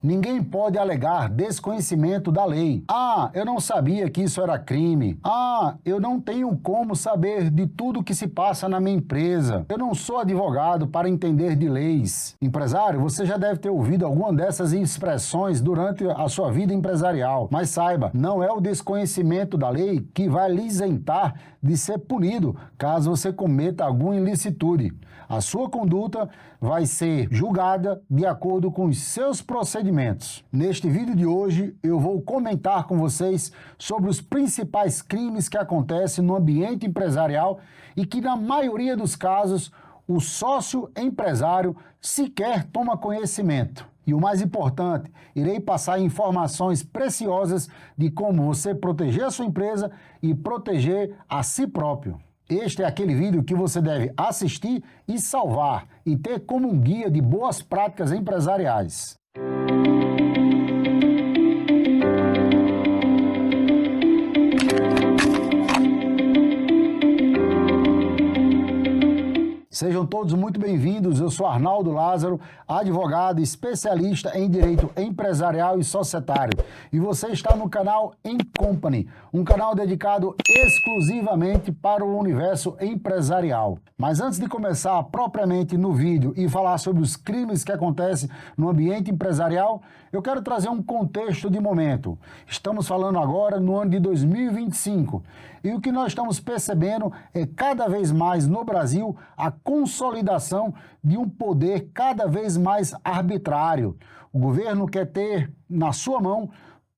Ninguém pode alegar desconhecimento da lei. Ah, eu não sabia que isso era crime. Ah, eu não tenho como saber de tudo que se passa na minha empresa. Eu não sou advogado para entender de leis. Empresário, você já deve ter ouvido alguma dessas expressões durante a sua vida empresarial. Mas saiba, não é o desconhecimento da lei que vai lhe isentar de ser punido caso você cometa alguma ilicitude. A sua conduta vai ser julgada de acordo com os seus procedimentos. Neste vídeo de hoje, eu vou comentar com vocês sobre os principais crimes que acontecem no ambiente empresarial e que, na maioria dos casos, o sócio empresário sequer toma conhecimento. E o mais importante, irei passar informações preciosas de como você proteger a sua empresa e proteger a si próprio. Este é aquele vídeo que você deve assistir e salvar e ter como um guia de boas práticas empresariais. Sejam todos muito bem-vindos, eu sou Arnaldo Lázaro, advogado especialista em direito empresarial e societário. E você está no canal Emcompany, um canal dedicado exclusivamente para o universo empresarial. Mas antes de começar propriamente no vídeo e falar sobre os crimes que acontecem no ambiente empresarial, eu quero trazer um contexto de momento. Estamos falando agora no ano de 2025 e o que nós estamos percebendo é cada vez mais no Brasil a consolidação de um poder cada vez mais arbitrário. O governo quer ter na sua mão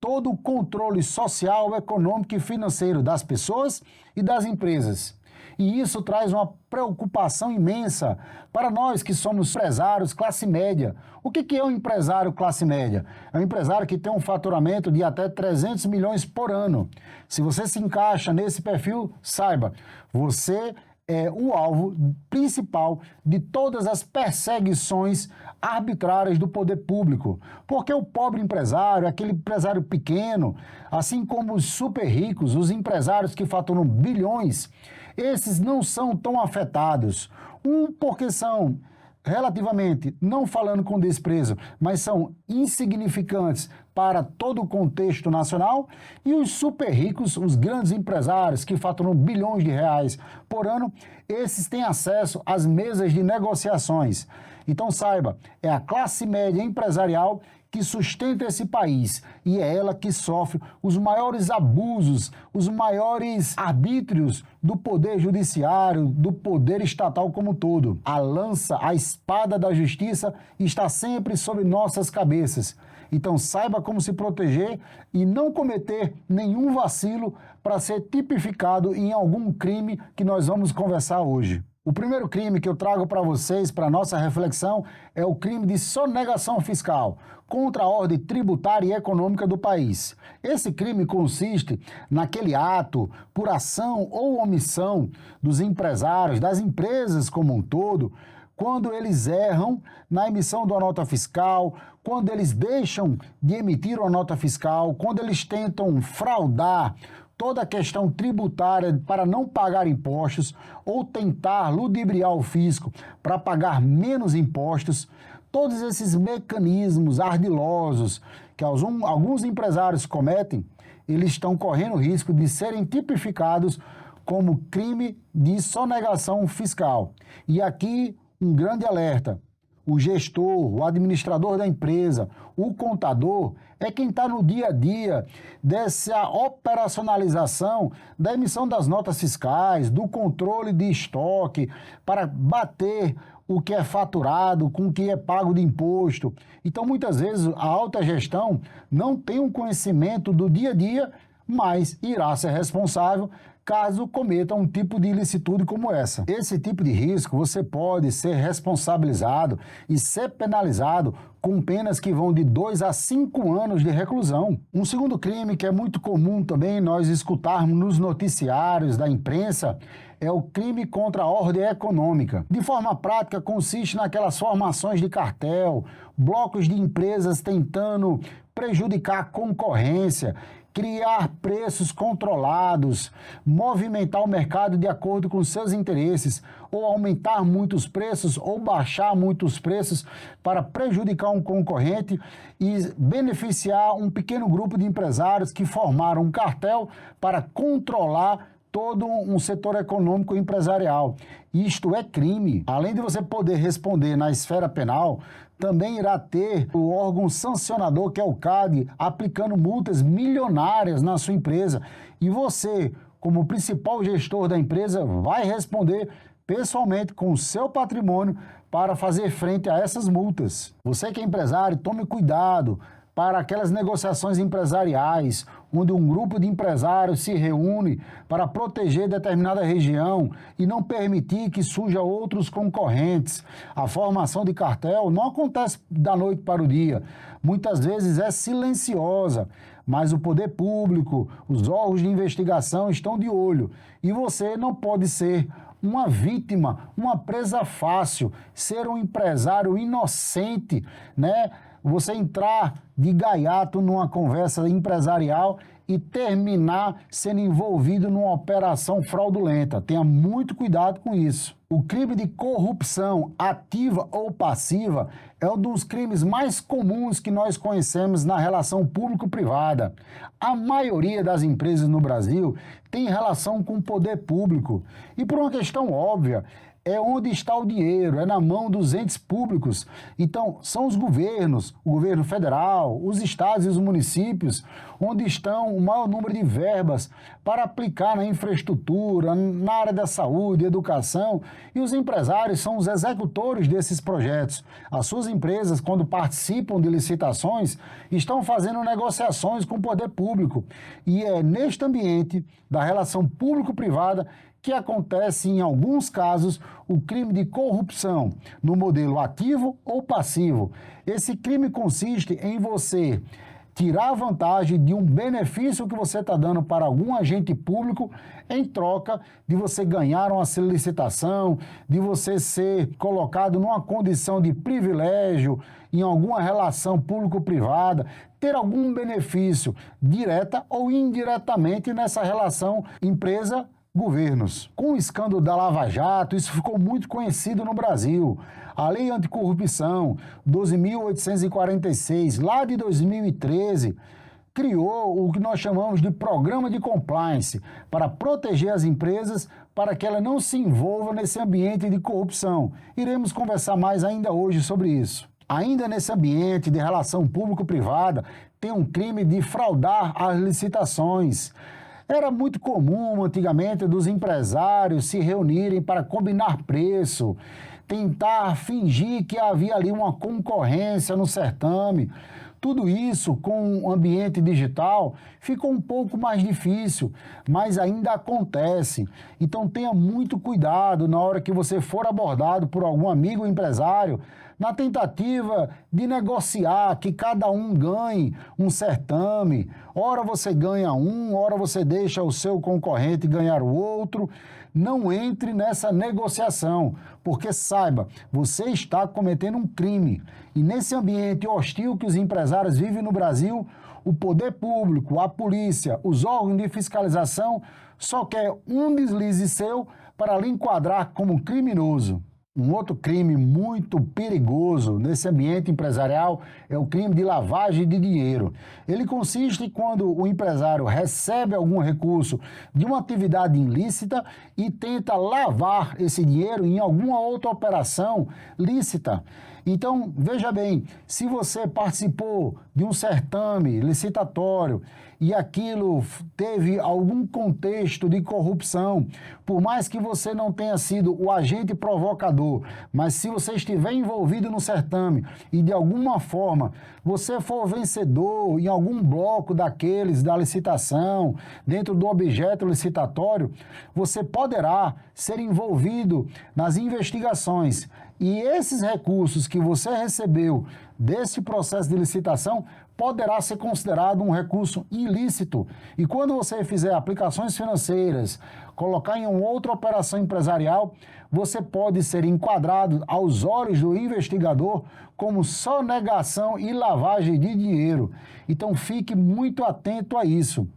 todo o controle social, econômico e financeiro das pessoas e das empresas. E isso traz uma preocupação imensa para nós que somos empresários classe média. O que é um empresário classe média? É um empresário que tem um faturamento de até 300 milhões por ano. Se você se encaixa nesse perfil, saiba, você é o alvo principal de todas as perseguições arbitrárias do poder público. Porque o pobre empresário, aquele empresário pequeno, assim como os super ricos, os empresários que faturam bilhões, esses não são tão afetados. Porque são relativamente, não falando com desprezo, mas são insignificantes para todo o contexto nacional, e os super ricos, os grandes empresários que faturam bilhões de reais por ano, esses têm acesso às mesas de negociações. Então saiba, é a classe média empresarial que sustenta esse país e é ela que sofre os maiores abusos, os maiores arbítrios do poder judiciário, do poder estatal como um todo. A lança, a espada da justiça está sempre sobre nossas cabeças. Então saiba como se proteger e não cometer nenhum vacilo para ser tipificado em algum crime que nós vamos conversar hoje. O primeiro crime que eu trago para vocês, para nossa reflexão, é o crime de sonegação fiscal contra a ordem tributária e econômica do país. Esse crime consiste naquele ato, por ação ou omissão dos empresários, das empresas como um todo, quando eles erram na emissão de uma nota fiscal, quando eles deixam de emitir uma nota fiscal, quando eles tentam fraudar toda a questão tributária para não pagar impostos ou tentar ludibriar o fisco para pagar menos impostos. Todos esses mecanismos ardilosos que alguns empresários cometem, eles estão correndo o risco de serem tipificados como crime de sonegação fiscal. E aqui um grande alerta. O gestor, o administrador da empresa, o contador, é quem está no dia a dia dessa operacionalização da emissão das notas fiscais, do controle de estoque, para bater o que é faturado com o que é pago de imposto. Então, muitas vezes, a alta gestão não tem um conhecimento do dia a dia, mas irá ser responsável caso cometa um tipo de ilicitude como essa. Esse tipo de risco você pode ser responsabilizado e ser penalizado com penas que vão de 2 a 5 anos de reclusão. Um segundo crime que é muito comum também nós escutarmos nos noticiários da imprensa é o crime contra a ordem econômica. De forma prática, consiste naquelas formações de cartel, blocos de empresas tentando prejudicar a concorrência, criar preços controlados, movimentar o mercado de acordo com seus interesses, ou aumentar muitos preços ou baixar muitos preços para prejudicar um concorrente e beneficiar um pequeno grupo de empresários que formaram um cartel para controlar todo um setor econômico e empresarial. Isto é crime. Além de você poder responder na esfera penal, também irá ter o órgão sancionador, que é o CAD, aplicando multas milionárias na sua empresa. E você, como principal gestor da empresa, vai responder pessoalmente com o seu patrimônio para fazer frente a essas multas. Você que é empresário, tome cuidado para aquelas negociações empresariais, onde um grupo de empresários se reúne para proteger determinada região e não permitir que surja outros concorrentes. A formação de cartel não acontece da noite para o dia. Muitas vezes é silenciosa, mas o poder público, os órgãos de investigação estão de olho. E você não pode ser uma vítima, uma presa fácil, ser um empresário inocente, né? Você entrar de gaiato numa conversa empresarial e terminar sendo envolvido numa operação fraudulenta. Tenha muito cuidado com isso. O crime de corrupção ativa ou passiva é um dos crimes mais comuns que nós conhecemos na relação público-privada. A maioria das empresas no Brasil tem relação com o poder público. E por uma questão óbvia, é onde está o dinheiro, é na mão dos entes públicos. Então, são os governos, o governo federal, os estados e os municípios, onde estão o maior número de verbas para aplicar na infraestrutura, na área da saúde, educação, e os empresários são os executores desses projetos. As suas empresas, quando participam de licitações, estão fazendo negociações com o poder público. E é neste ambiente da relação público-privada que acontece, em alguns casos, o crime de corrupção, no modelo ativo ou passivo. Esse crime consiste em você tirar vantagem de um benefício que você está dando para algum agente público em troca de você ganhar uma licitação, de você ser colocado numa condição de privilégio em alguma relação público-privada, ter algum benefício direta ou indiretamente nessa relação empresa-governos. Com o escândalo da Lava Jato, isso ficou muito conhecido no Brasil. A Lei Anticorrupção 12.846, lá de 2013, criou o que nós chamamos de Programa de Compliance, para proteger as empresas para que ela não se envolva nesse ambiente de corrupção. Iremos conversar mais ainda hoje sobre isso. Ainda nesse ambiente de relação público-privada, tem um crime de fraudar as licitações. Era muito comum antigamente dos empresários se reunirem para combinar preço, tentar fingir que havia ali uma concorrência no certame. Tudo isso, com o ambiente digital, ficou um pouco mais difícil, mas ainda acontece. Então tenha muito cuidado na hora que você for abordado por algum amigo empresário, na tentativa de negociar que cada um ganhe um certame. Ora você ganha um, ora você deixa o seu concorrente ganhar o outro. Não entre nessa negociação, porque saiba, você está cometendo um crime. E nesse ambiente hostil que os empresários vivem no Brasil, o poder público, a polícia, os órgãos de fiscalização só quer um deslize seu para lhe enquadrar como criminoso. Um outro crime muito perigoso nesse ambiente empresarial é o crime de lavagem de dinheiro. Ele consiste quando o empresário recebe algum recurso de uma atividade ilícita e tenta lavar esse dinheiro em alguma outra operação lícita. Então, veja bem, se você participou de um certame licitatório e aquilo teve algum contexto de corrupção, por mais que você não tenha sido o agente provocador, mas se você estiver envolvido no certame e de alguma forma você for vencedor em algum bloco daqueles da licitação, dentro do objeto licitatório, você poderá ser envolvido nas investigações. E esses recursos que você recebeu desse processo de licitação poderá ser considerado um recurso ilícito. E quando você fizer aplicações financeiras, colocar em uma outra operação empresarial, você pode ser enquadrado aos olhos do investigador como sonegação e lavagem de dinheiro. Então fique muito atento a isso.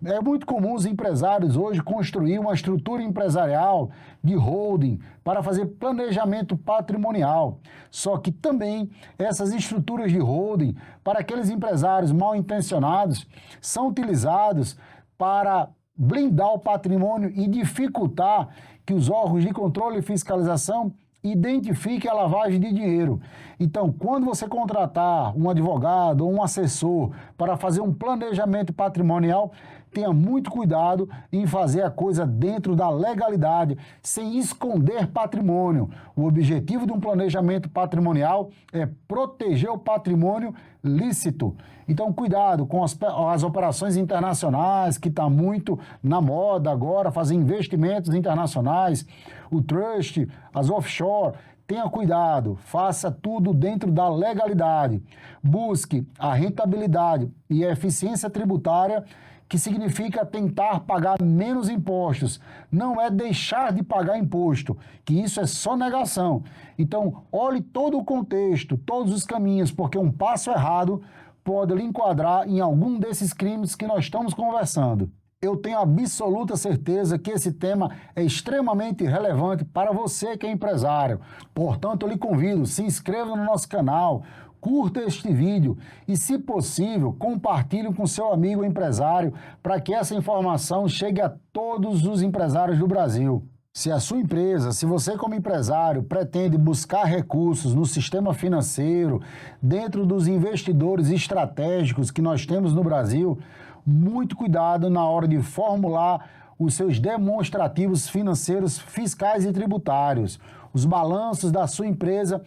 É muito comum os empresários hoje construir uma estrutura empresarial de holding para fazer planejamento patrimonial. Só que também essas estruturas de holding, para aqueles empresários mal intencionados, são utilizados para blindar o patrimônio e dificultar que os órgãos de controle e fiscalização identifique a lavagem de dinheiro. Então, quando você contratar um advogado ou um assessor para fazer um planejamento patrimonial, tenha muito cuidado em fazer a coisa dentro da legalidade, sem esconder patrimônio. O objetivo de um planejamento patrimonial é proteger o patrimônio lícito. Então, cuidado com as operações internacionais, que está muito na moda agora, fazer investimentos internacionais, o trust, as offshore. Tenha cuidado, faça tudo dentro da legalidade. Busque a rentabilidade e a eficiência tributária, que significa tentar pagar menos impostos. Não é deixar de pagar imposto, que isso é sonegação. Então, olhe todo o contexto, todos os caminhos, porque um passo errado pode lhe enquadrar em algum desses crimes que nós estamos conversando. Eu tenho absoluta certeza que esse tema é extremamente relevante para você que é empresário. Portanto, eu lhe convido, se inscreva no nosso canal, curta este vídeo e, se possível, compartilhe com seu amigo empresário para que essa informação chegue a todos os empresários do Brasil. Se a sua empresa, se você como empresário pretende buscar recursos no sistema financeiro, dentro dos investidores estratégicos que nós temos no Brasil, muito cuidado na hora de formular os seus demonstrativos financeiros, fiscais e tributários. Os balanços da sua empresa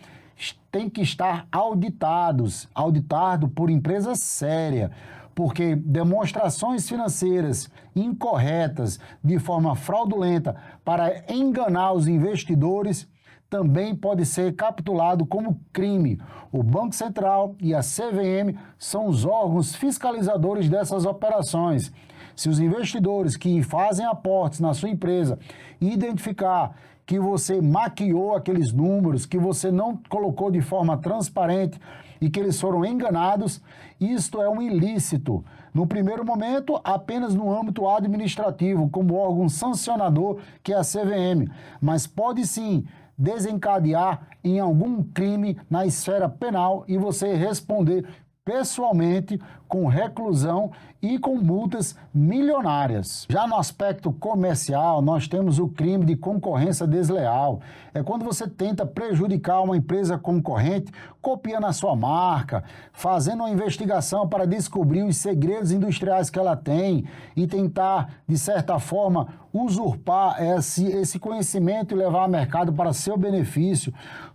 têm que estar auditado por empresa séria, porque demonstrações financeiras incorretas, de forma fraudulenta, para enganar os investidores, também pode ser capitulado como crime. O Banco Central e a CVM são os órgãos fiscalizadores dessas operações. Se os investidores que fazem aportes na sua empresa identificar que você maquiou aqueles números, que você não colocou de forma transparente e que eles foram enganados, isto é um ilícito. No primeiro momento, apenas no âmbito administrativo, como órgão sancionador, que é a CVM, mas pode sim desencadear em algum crime na esfera penal e você responder pessoalmente com reclusão e com multas milionárias. Já no aspecto comercial, nós temos o crime de concorrência desleal. É quando você tenta prejudicar uma empresa concorrente, copiando a sua marca, fazendo uma investigação para descobrir os segredos industriais que ela tem e tentar, de certa forma, usurpar esse conhecimento e levar ao mercado para seu benefício.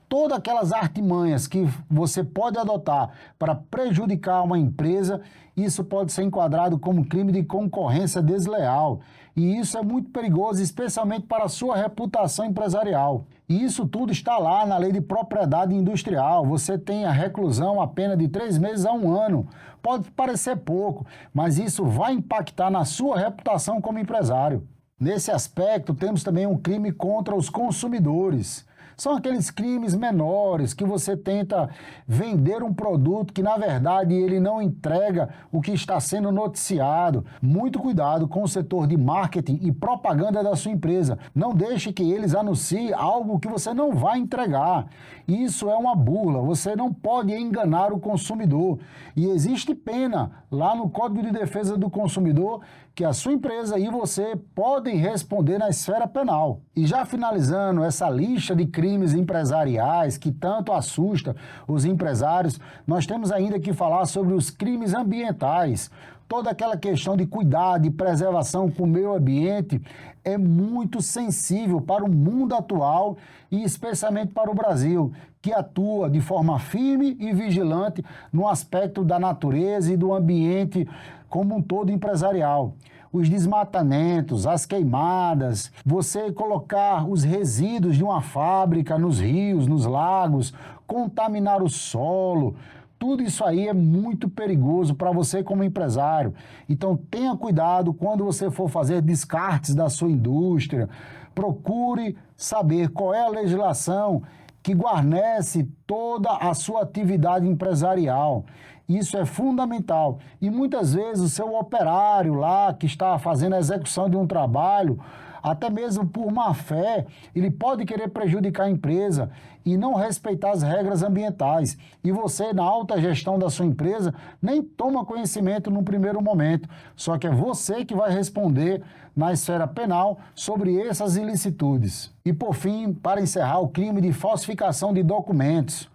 Todas aquelas artimanhas que você pode adotar para prejudicar uma empresa, isso pode ser enquadrado como crime de concorrência desleal. E isso é muito perigoso, especialmente para a sua reputação empresarial. E isso tudo está lá na Lei de Propriedade Industrial. Você tem a reclusão, a pena de 3 meses a 1 ano. Pode parecer pouco, mas isso vai impactar na sua reputação como empresário. Nesse aspecto, temos também um crime contra os consumidores. São aqueles crimes menores que você tenta vender um produto que, na verdade, ele não entrega o que está sendo noticiado. Muito cuidado com o setor de marketing e propaganda da sua empresa. Não deixe que eles anunciem algo que você não vai entregar. Isso é uma burla. Você não pode enganar o consumidor. E existe pena lá no Código de Defesa do Consumidor que a sua empresa e você podem responder na esfera penal. E já finalizando essa lista de crimes empresariais que tanto assusta os empresários, nós temos ainda que falar sobre os crimes ambientais. Toda aquela questão de cuidado e preservação com o meio ambiente é muito sensível para o mundo atual e especialmente para o Brasil, que atua de forma firme e vigilante no aspecto da natureza e do ambiente como um todo empresarial. os desmatamentos, as queimadas, você colocar os resíduos de uma fábrica nos rios, nos lagos, contaminar o solo. Tudo isso aí é muito perigoso para você como empresário. Então tenha cuidado quando você for fazer descartes da sua indústria. Procure saber qual é a legislação que guarnece toda a sua atividade empresarial. Isso é fundamental. E muitas vezes o seu operário lá que está fazendo a execução de um trabalho, até mesmo por má fé, ele pode querer prejudicar a empresa e não respeitar as regras ambientais. E você, na alta gestão da sua empresa, nem toma conhecimento no primeiro momento. Só que é você que vai responder na esfera penal sobre essas ilicitudes. E, por fim, para encerrar, o crime de falsificação de documentos.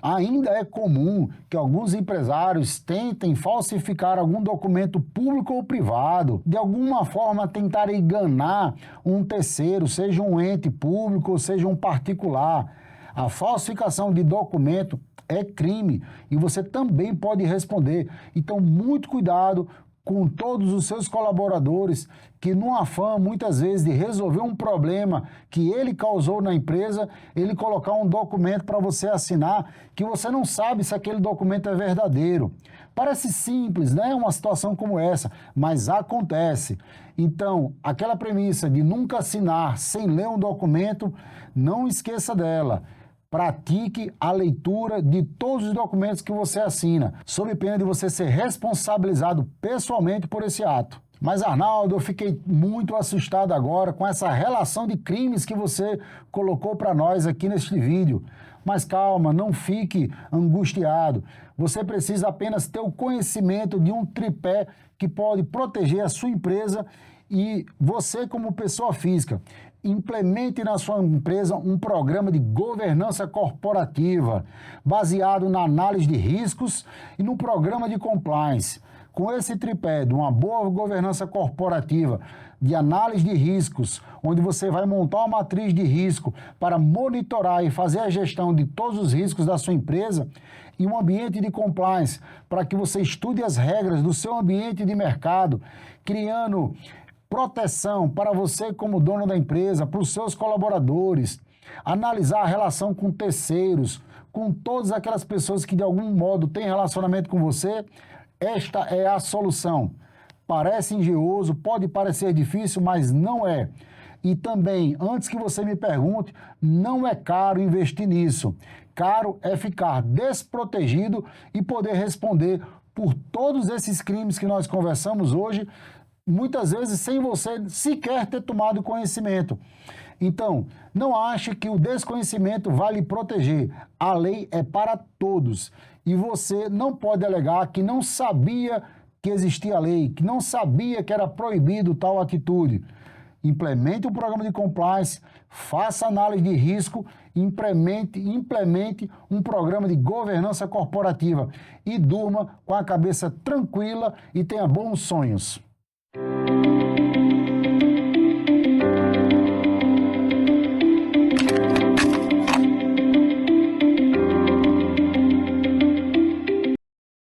Ainda é comum que alguns empresários tentem falsificar algum documento público ou privado, de alguma forma tentar enganar um terceiro, seja um ente público ou seja um particular. A falsificação de documento é crime e você também pode responder. Então, muito cuidado com todos os seus colaboradores que, no afã, muitas vezes, de resolver um problema que ele causou na empresa, ele colocar um documento para você assinar que você não sabe se aquele documento é verdadeiro. Parece simples, né? Uma situação como essa, mas acontece. Então, aquela premissa de nunca assinar sem ler um documento, não esqueça dela. Pratique a leitura de todos os documentos que você assina, sob pena de você ser responsabilizado pessoalmente por esse ato. Mas, Arnaldo, eu fiquei muito assustado agora com essa relação de crimes que você colocou para nós aqui neste vídeo. Mas calma, não fique angustiado. Você precisa apenas ter o conhecimento de um tripé que pode proteger a sua empresa e você como pessoa física. Implemente na sua empresa um programa de governança corporativa, baseado na análise de riscos e no programa de compliance. Com esse tripé de uma boa governança corporativa, de análise de riscos, onde você vai montar uma matriz de risco para monitorar e fazer a gestão de todos os riscos da sua empresa, e um ambiente de compliance para que você estude as regras do seu ambiente de mercado, criando proteção para você como dono da empresa, para os seus colaboradores, analisar a relação com terceiros, com todas aquelas pessoas que de algum modo têm relacionamento com você. Esta é a solução. Parece engenhoso, pode parecer difícil, mas não é. E também, antes que você me pergunte, não é caro investir nisso. Caro é ficar desprotegido e poder responder por todos esses crimes que nós conversamos hoje, muitas vezes sem você sequer ter tomado conhecimento. Então, não ache que o desconhecimento vai lhe proteger. A lei é para todos. E você não pode alegar que não sabia que existia a lei, que não sabia que era proibido tal atitude. Implemente um programa de compliance, faça análise de risco, implemente um programa de governança corporativa e durma com a cabeça tranquila e tenha bons sonhos.